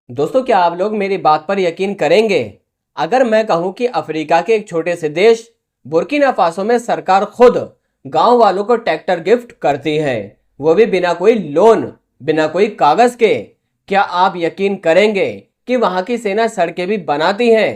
दोस्तों, क्या आप लोग मेरी बात पर यकीन करेंगे अगर मैं कहूं कि अफ्रीका के एक छोटे से देश बुर्किना फासो में सरकार खुद गांव वालों को ट्रैक्टर गिफ्ट करती है, वो भी बिना कोई लोन, बिना कोई कागज के। क्या आप यकीन करेंगे कि वहां की सेना सड़कें भी बनाती है,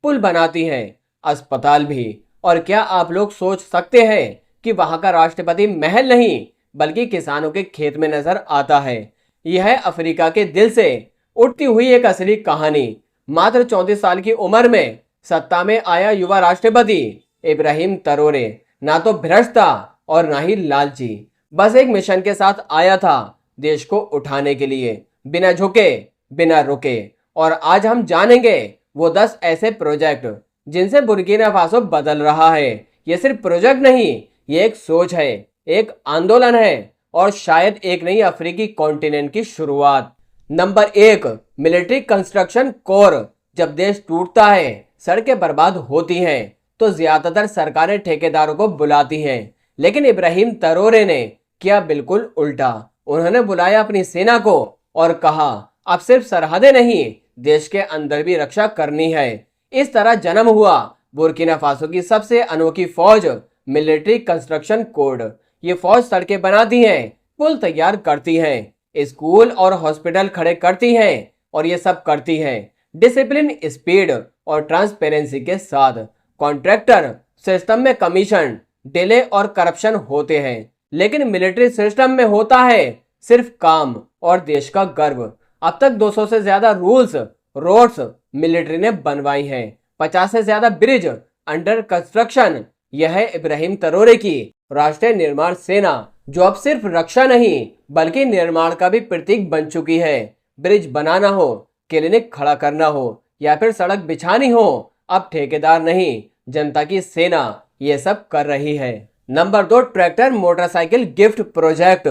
पुल बनाती है, अस्पताल भी। और क्या आप लोग सोच सकते हैं कि वहां का राष्ट्रपति महल नहीं बल्कि किसानों के खेत में नजर आता है। यह है अफ्रीका के दिल से उठती हुई एक असली कहानी। मात्र 34 साल की उम्र में सत्ता में आया युवा राष्ट्रपति इब्राहिम तरोरे ना तो भ्रष्ट था और ना ही लालची। बस एक मिशन के साथ आया था, देश को उठाने के लिए, बिना झुके, बिना रुके। और आज हम जानेंगे वो 10 ऐसे प्रोजेक्ट जिनसे बुर्किना फासो बदल रहा है। ये सिर्फ प्रोजेक्ट नहीं, ये एक सोच है, एक आंदोलन है और शायद एक नई अफ्रीकी कॉन्टिनेंट की शुरुआत। Number 1, military construction core. जब देश टूटता है, सड़कें बर्बाद होती हैं, तो ज्यादातर सरकारें ठेकेदारों को बुलाती हैं। लेकिन इब्राहिम तरोरे ने किया बिल्कुल उल्टा। उन्होंने बुलाया अपनी सेना को और कहा, अब सिर्फ सरहदें नहीं, देश के अंदर भी रक्षा करनी है। इस तरह जन्म हुआ बुर्किना फासो की सबसे अनोखी फौज, मिलिट्री कंस्ट्रक्शन कोड। ये फौज सड़कें बनाती है, पुल तैयार करती है, स्कूल और हॉस्पिटल खड़े करती है, और ये सब करती है डिसिप्लिन, स्पीड और ट्रांसपेरेंसी के साथ। कॉन्ट्रैक्टर सिस्टम में कमीशन, डिले और करप्शन होते हैं, लेकिन मिलिट्री सिस्टम में होता है सिर्फ काम और देश का गर्व। अब तक 200 से ज्यादा रूल्स रोड्स मिलिट्री ने बनवाई हैं, 50 से ज्यादा ब्रिज अंडर कंस्ट्रक्शन। यह है इब्राहिम तरोरे की राष्ट्रीय निर्माण सेना, जो अब सिर्फ रक्षा नहीं बल्कि निर्माण का भी प्रतीक बन चुकी है। ब्रिज बनाना हो, क्लिनिक खड़ा करना हो या फिर सड़क बिछानी हो, अब ठेकेदार नहीं, जनता की सेना ये सब कर रही है। Number 2, tractor motorcycle gift project.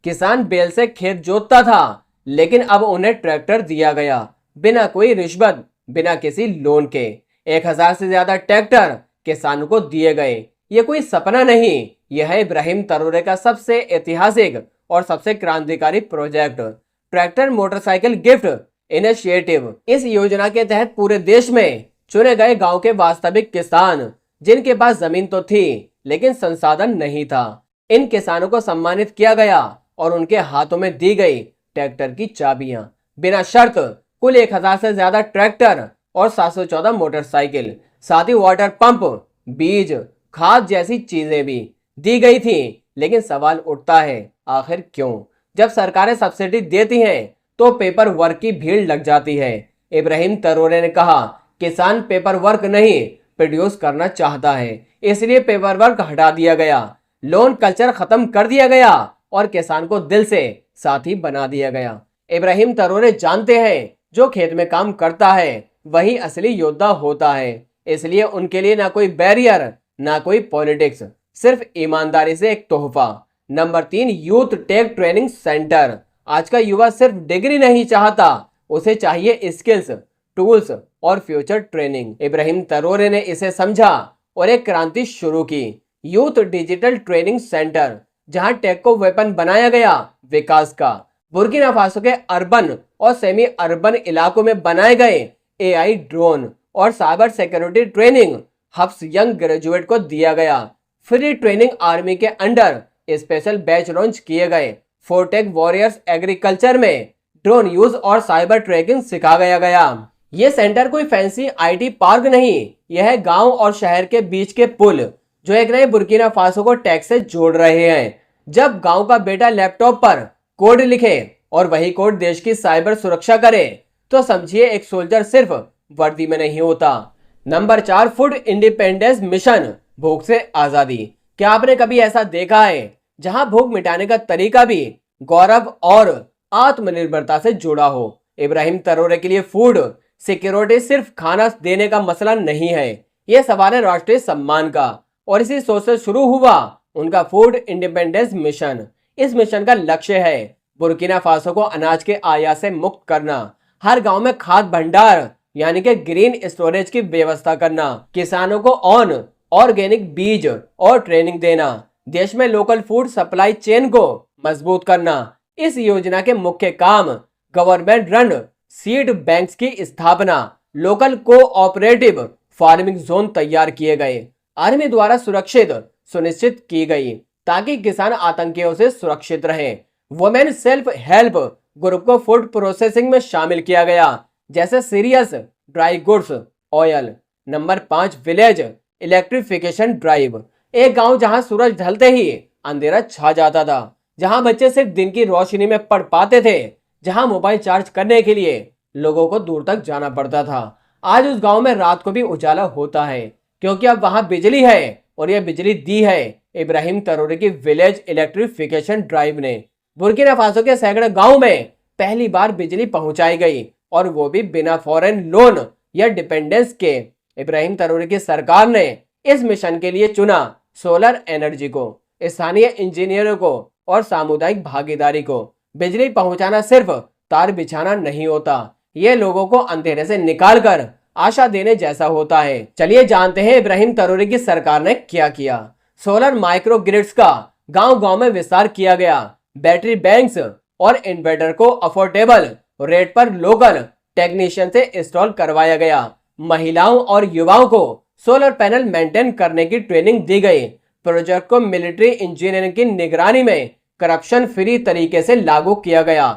किसान बैल से खेत जोतता था, लेकिन अब उन्हें ट्रैक्टर दिया गया, बिना कोई रिश्वत, बिना किसी लोन के। 1000 से ज्यादा ट्रैक्टर किसानों को दिए गए। ये कोई सपना नहीं, यह है इब्राहिम तरोरे का सबसे ऐतिहासिक और सबसे क्रांतिकारी project, tractor motorcycle gift initiative. इस योजना के तहत पूरे देश में चुने गए गांव के वास्तविक किसान, जिनके पास जमीन तो थी लेकिन संसाधन नहीं था, इन किसानों को सम्मानित किया गया और उनके हाथों में दी गई ट्रैक्टर की चाबियां। बिना शर्त कुल 1000 से ज्यादा ट्रैक्टर और 714 मोटरसाइकिल, साथ ही वाटर पंप, बीज, खाद जैसी चीजें भी दी गई थी। लेकिन सवाल उठता है, आखिर क्यों? जब सरकारें सब्सिडी देती हैं तो पेपर वर्क की भीड़ लग जाती है। इब्राहिम तरोरे ने कहा, किसान पेपर वर्क नहीं प्रोड्यूस करना चाहता है, इसलिए पेपर वर्क हटा दिया गया, लोन कल्चर खत्म कर दिया गया और किसान को दिल से साथी बना दिया गया। इब्राहिम तरोरे जानते हैं, जो खेत में काम करता है वही असली योद्धा होता है, इसलिए उनके लिए ना कोई बैरियर, ना कोई पॉलिटिक्स, सिर्फ ईमानदारी से एक तोहफा। Number 3, youth tech training center. आज का युवा सिर्फ डिग्री नहीं चाहता, उसे चाहिए स्किल्स, टूल्स और फ्यूचर ट्रेनिंग। इब्राहिम तरोरे ने इसे समझा और एक क्रांति शुरू की, यूथ डिजिटल ट्रेनिंग सेंटर, जहां टेक को वेपन बनाया गया विकास का। बुर्किना फासो के अर्बन और सेमी अर्बन इलाकों में बनाए गए एआई, ड्रोन और cyber security training hubs young graduate को दिया गया। फ्री ट्रेनिंग आर्मी के अंडर स्पेशल बैच लॉन्च किए गए। फोरटेक वॉरियर्स एग्रीकल्चर में ड्रोन यूज और साइबर ट्रैकिंग सिखाया गया। ये सेंटर कोई फैंसी आईटी पार्क नहीं, यह है गांव और शहर के बीच के पुल, जो एक नए बुर्किना फासो को टेक से जोड़ रहे हैं। जब गांव का बेटा लैपटॉप पर कोड लिखे और वही कोड देश की साइबर सुरक्षा करे, तो समझिए एक सोल्जर सिर्फ वर्दी में नहीं होता। नंबर 4, फूड इंडिपेंडेंस मिशन, भूख से आजादी। क्या आपने कभी ऐसा देखा है जहां भूख मिटाने का तरीका भी गौरव और आत्मनिर्भरता से जुड़ा हो? इब्राहिम तरोरे के लिए फूड सिक्योरिटी सिर्फ खाना देने का मसला नहीं है, यह सवाल है राष्ट्रीय सम्मान का। और इसी सोच से शुरू हुआ उनका फूड इंडिपेंडेंस मिशन। इस मिशन का लक्ष्य है बुर्किना फासो को अनाज के आयात से मुक्त करना, हर गांव में खाद भंडार यानी कि ग्रीन स्टोरेज की व्यवस्था करना, किसानों को ऑर्गेनिक बीज और ट्रेनिंग देना, देश में लोकल फूड सप्लाई चेन को मजबूत करना। इस योजना के मुख्य काम गवर्नमेंट रन सीड बैंक्स की स्थापना, लोकल कोऑपरेटिव फार्मिंग जोन तैयार किए गए, आर्मी द्वारा सुरक्षित सुनिश्चित की गई ताकि किसान आतंकियों से सुरक्षित रहें। वुमेन सेल्फ हेल्प ग्रुप को फूड प्रोसेसिंग में शामिल किया गया, जैसे serious, dry goods, oil. Number 5, village electrification drive. एक गांव जहां सूरज ढलते ही अंधेरा छा जाता था, जहां बच्चे सिर्फ दिन की रोशनी में पढ़ पाते थे, जहां मोबाइल चार्ज करने के लिए लोगों को दूर तक जाना पड़ता था। आज उस गांव में रात को भी उजाला होता है, क्योंकि अब वहां बिजली है, और यह बिजली दी है इब्राहिम ट्राओरे की विलेज इलेक्ट्रिफिकेशन ड्राइव ने। बुर्किना फासो के सैकड़ों गांव में पहली बार बिजली पहुंचाई गई, और वो भी बिना फॉरेन लोन या डिपेंडेंस के। इब्राहिम ट्राओरे की सरकार ने इस मिशन के लिए चुना सोलर एनर्जी को, स्थानीय इंजीनियरों को और सामुदायिक भागीदारी को। बिजली पहुंचाना सिर्फ तार बिछाना नहीं होता, ये लोगों को अंधेरे से निकालकर आशा देने जैसा होता है। चलिए जानते हैं इब्राहिम ट्राओरे की सरकार ने क्या किया। सोलर माइक्रो ग्रिड्स का गांव-गांव में विस्तार किया गया। बैटरी बैंक्स और इन्वर्टर को अफोर्डेबल रेट पर लोकल टेक्नीशियन से इंस्टॉल करवाया गया। महिलाओं और युवाओं को सोलर पैनल मेंटेन करने की ट्रेनिंग दी गई। प्रोजेक्ट को मिलिट्री इंजीनियरिंग की निगरानी में करप्शन फ्री तरीके से लागू किया गया।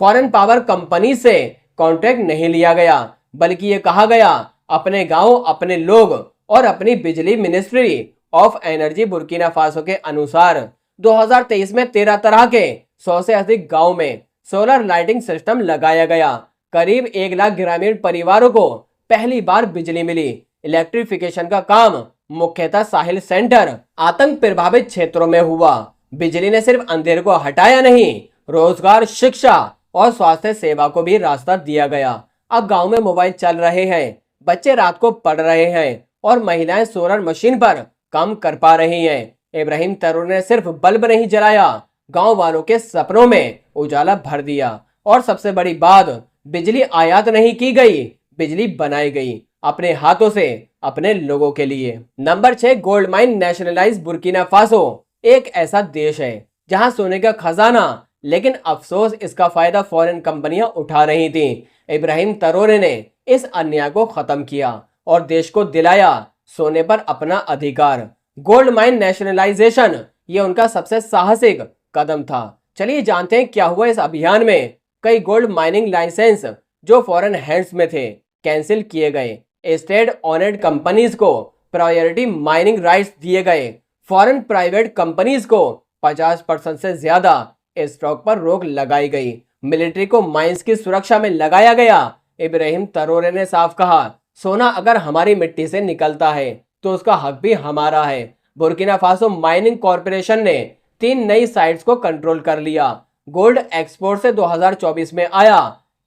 फॉरेन पावर कंपनी से कॉन्ट्रैक्ट नहीं लिया गया, बल्कि ये कहा गया अपने गांव, अपने लोग और अपनी बिजली। Ministry of energy Burkina Faso के अनुसार 2023 में 13 तरह के 100 से अधिक गांव में सोलर लाइटिंग सिस्टम लगाया गया। करीब 1 लाख ग्रामीण परिवारों को पहली बार बिजली मिली। इलेक्ट्रिफिकेशन का काम मुख्यतः साहिल सेंटर, आतंक प्रभावित क्षेत्रों में हुआ। बिजली ने सिर्फ अंधेरे को हटाया नहीं, रोजगार, शिक्षा और स्वास्थ्य सेवा को भी रास्ता दिया गया। अब गांव में मोबाइल चल रहे हैं, बच्चे रात को पढ़ रहे हैं और महिलाएं सोलर मशीन पर काम कर पा रही हैं। इब्राहिम ट्राओरे ने सिर्फ बल्ब नहीं जलाया, गांव वालों के सपनों में उजाला भर दिया। और सबसे बड़ी बात, बिजली आयात नहीं की गई, बिजली बनाई गई अपने हाथों से, अपने लोगों के लिए। Number 6, gold mine nationalise Burkina Faso एक ऐसा देश है जहां सोने का खजाना, लेकिन अफसोस इसका फायदा फॉरेन कंपनियां उठा रही थी। इब्राहिम ट्राओरे ने इस अन्याय को खत्म किया और देश को दिलाया सोने पर अपना अधिकार। गोल्ड माइन नेशनलाइजेशन ये उनका सबसे साहसिक कदम था। चलिए जानते हैं क्या हुआ इस अभियान में। कई गोल्ड माइनिंग लाइसेंस जो फॉरेन हैंड्स में थे कैंसिल किए गए। स्टेट ओन्ड कंपनीज को प्रायोरिटी माइनिंग राइट्स दिए गए। फॉरेन प्राइवेट कंपनीज को 50% से ज्यादा स्टॉक पर रोक लगाई गई। मिलिट्री को माइंस की सुरक्षा में लगाया गया। इब्राहिम ट्राओरे ने साफ कहा, सोना अगर हमारी मिट्टी से निकलता है तो उसका हक भी हमारा है। बुर्किना फासो माइनिंग कॉरपोरेशन ने 3 नई साइट्स को कंट्रोल कर लिया। गोल्ड एक्सपोर्ट से 2024 में आया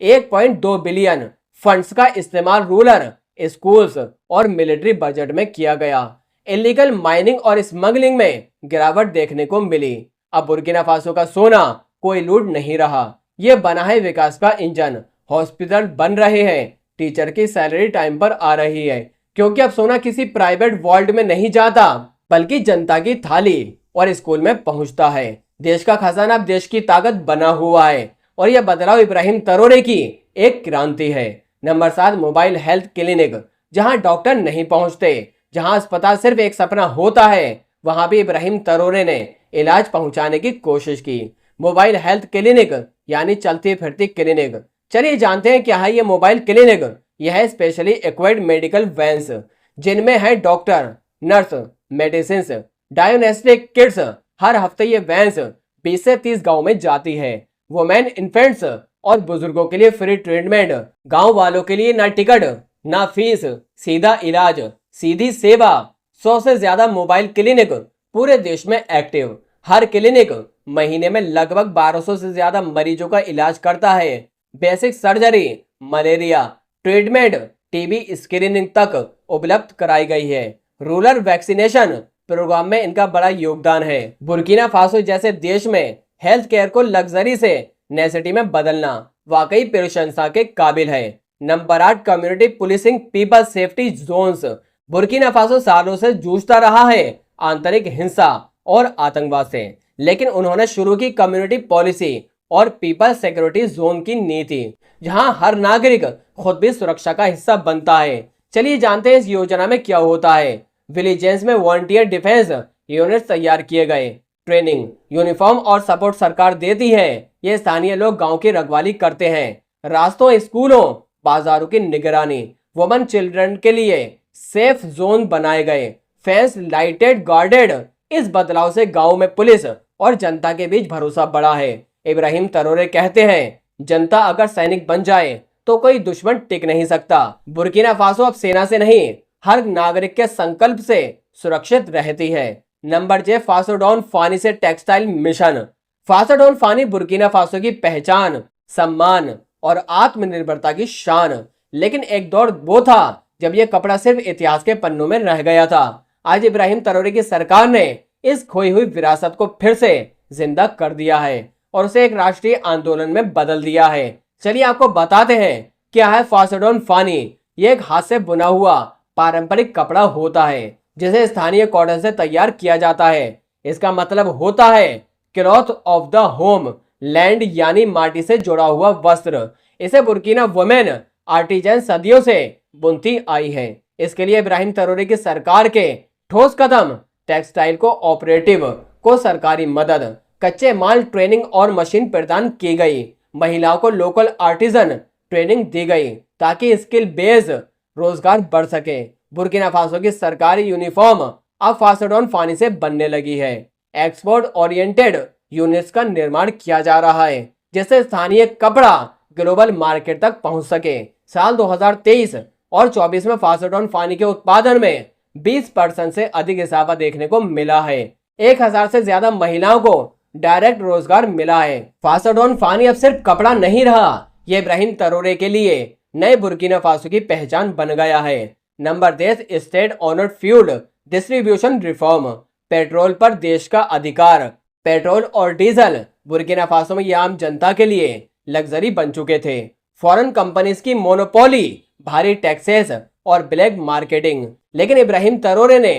1.2 बिलियन फंड्स का इस्तेमाल रूरल, स्कूल्स और मिलिट्री बजट में किया गया। इलीगल माइनिंग और स्मगलिंग में गिरावट देखने को मिली। अब बुर्किना फासो का सोना कोई लूट नहीं रहा, यह बना है विकास का इंजन। हॉस्पिटल बन रहे हैं, टीचर की सैलरी टाइम पर आ रही है, क्योंकि अब सोना किसी प्राइवेट वॉल्ट में नहीं जाता, बल्कि जनता की थाली और स्कूल में पहुंचता है। देश का खजाना अब देश की ताकत बना हुआ है, और यह बदलाव इब्राहिम ट्राओरे की एक क्रांति है। Number 7, mobile health clinic. जहां डॉक्टर नहीं पहुंचते, जहां अस्पताल सिर्फ एक सपना होता है, वहां भी इब्राहिम ट्राओरे ने इलाज पहुंचाने की कोशिश की। मोबाइल हेल्थ क्लिनिक यानी चलती फिरती क्लिनिक। चलिए जानते हैं क्या है ये मोबाइल क्लिनिक। यह है स्पेशली इक्विप्ड मेडिकल वैन्स, जिनमें है doctor, nurse, medicine, diagnostic kits. हर हफ्ते ये वैन्स 20 से 30 गांव में जाती है। वुमेन, इन्फेंट्स और बुजुर्गों के लिए फ्री ट्रीटमेंट। गांव वालों के लिए ना टिकट ना फीस, सीधा इलाज, सीधी सेवा। 100 से ज्यादा मोबाइल क्लिनिक पूरे देश में एक्टिव। हर क्लिनिक महीने में लगभग 1200 से ज्यादा मरीजों का इलाज करता है। Basic surgery, malaria treatment, TB screening तक उपलब्ध कराई गई है। रूरल वैक्सीनेशन प्रोग्राम में इनका बड़ा योगदान है। बुर्किना फासो जैसे देश में हेल्थ केयर को लग्जरी से नेसेसिटी में बदलना वाकई प्रशंसा के काबिल है। Number 8, community policing people safety zones. Burkina Faso सालों से जूझता रहा है आंतरिक हिंसा और आतंकवाद से, लेकिन उन्होंने शुरू की कम्युनिटी पॉलिसी और पीपल सिक्योरिटी जोन की नीति। जहां हर नागरिक खुद भी सुरक्षा का हिस्सा बनता है। चलिए जानते हैं इस योजना में क्या होता है। विलेजेंस में वॉलंटियर डिफेंस यूनिट तैयार किए गए। ट्रेनिंग, यूनिफॉर्म और सपोर्ट सरकार देती है। ये स्थानीय लोग गांव की रखवाली करते हैं। रास्तों, स्कूलों, बाजारों की निगरानी। वुमेन चिल्ड्रन के लिए सेफ जोन बनाए गए। Fence lighted, guarded. इस बदलाव से गांव में पुलिस और जनता के बीच भरोसा बढ़ा है। इब्राहिम तरोरे कहते हैं, जनता अगर सैनिक बन जाए तो कोई दुश्मन टिक नहीं सकता। बुर्किना फासो अब सेना से नहीं, हर नागरिक के संकल्प से सुरक्षित रहती है। नंबर जे, फासोडोन फानी से textile mission. फासोडोन Fani Burkina Faso की पहचान, सम्मान और आत्मनिर्भरता की शान। लेकिन एक दौर वो था जब यह कपड़ा सिर्फ इतिहास के पन्नों में रह गया था। आज इब्राहिम तरोरे की सरकार ने इस खोई हुई विरासत को फिर से जिंदा कर दिया है और उसे एक राष्ट्रीय आंदोलन में बदल दिया है। चलिए आपको बताते हैं क्या है फासोडोन फानी। ये एक हाथ से बुना हुआ पारंपरिक कपड़ा होता है जिसे स्थानीय कॉटन से तैयार किया जाता है। इसका मतलब होता है cloth of the home land, यानी माटी से जुड़ा हुआ वस्त्र। इसे बुर्किना वुमेन आर्टिजन सदियों से बुनती आई है। इसके लिए इब्राहिम तरोरे की सरकार के ठोस कदम, टेक्सटाइल को ऑपरेटिव को सरकारी मदद, कच्चे माल ट्रेनिंग और मशीन प्रदान की गई। महिलाओं को लोकल आर्टिजन ट्रेनिंग दी गई ताकि स्किल बेस्ड रोजगार बढ़ सके। बुर्किना फासो की सरकारी यूनिफॉर्म अब फासोडोन फानी से बनने लगी है। एक्सपोर्ट ओरिएंटेड यूनिट्स का निर्माण किया जा रहा है जिससे स्थानीय कपड़ा ग्लोबल मार्केट तक पहुंच सके। साल 2023 और 24 में फासोडोन फानी के उत्पादन में 20% से अधिक इजाफा देखने को मिला है। 1000 से ज्यादा महिलाओं को डायरेक्ट रोजगार मिला है। फासोडोन फानी अब सिर्फ कपड़ा नहीं रहा, ये इब्राहिम तरोरे के लिए नए बुर्किना फासो की पहचान बन गया है। Number 10, state honoured fuel distribution reform. Petrol पर देश का अधिकार। पेट्रोल और डीजल बुर्किना फासो में आम जनता के लिए लग्जरी बन चुके थे। फॉरेन कंपनीज की मोनोपोली, भारी टैक्सेस और ब्लैक मार्केटिंग। लेकिन इब्राहिम तरोरे ने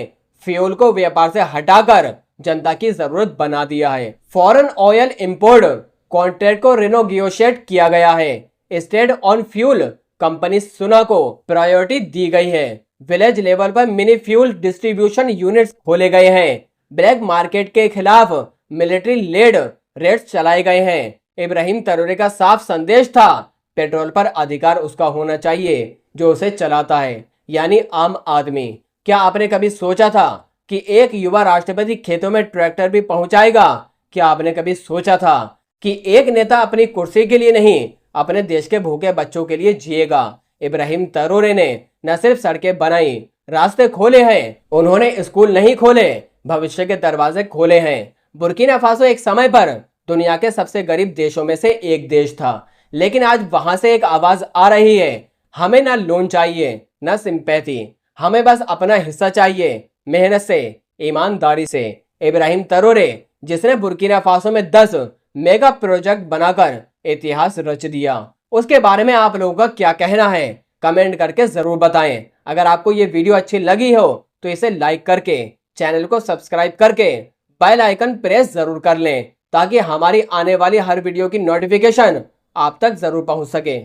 फ्यूल को व्यापार से हटाकर जनता की जरूरत बना दिया है। फॉरेन ऑयल इंपोर्ट कॉन्ट्रैक्ट को रिनोगियोशिएट किया गया है। स्टेट ऑन फ्यूल कंपनी सुना को प्रायोरिटी दी गई है। विलेज लेवल पर मिनी फ्यूल डिस्ट्रीब्यूशन यूनिट्स खोले गए हैं। ब्लैक मार्केट के खिलाफ मिलिट्री लेड रेड्स चलाए गए हैं। इब्राहिम तरोरे का साफ संदेश था, पेट्रोल पर अधिकार उसका होना चाहिए जो उसे चलाता है, यानी आम आदमी। क्या आपने कभी सोचा था कि एक युवा राष्ट्रपति खेतों में ट्रैक्टर भी पहुंचाएगा? क्या आपने कभी सोचा था कि एक नेता अपनी कुर्सी के लिए नहीं, अपने देश के भूखे बच्चों के लिए जिएगा? इब्राहिम तरोरे ने न सिर्फ सड़कें बनाई, रास्ते खोले हैं। उन्होंने स्कूल नहीं खोले, भविष्य के दरवाजे खोले हैं। बुर्किना फासो एक समय पर दुनिया के सबसे गरीब देशों में से एक देश था, लेकिन आज वहां से एक आवाज आ रही है, हमें ना लोन चाहिए, ना सिंपैथी, हमें बस अपना हिस्सा चाहिए, मेहनत से, ईमानदारी से। इब्राहिम तरोरे, जिसने बुर्किना फासो में 10 मेगा प्रोजेक्ट बनाकर इतिहास रच दिया, उसके बारे में आप लोगों का क्या कहना है? कमेंट करके जरूर बताएं। अगर आपको ये वीडियो अच्छी लगी हो तो इसे लाइक करके, चैनल को सब्सक्राइब करके बेल आइकन प्रेस जरूर कर लें ताकि हमारी आने वाली हर वीडियो की नोटिफिकेशन आप तक जरूर पहुंच सके।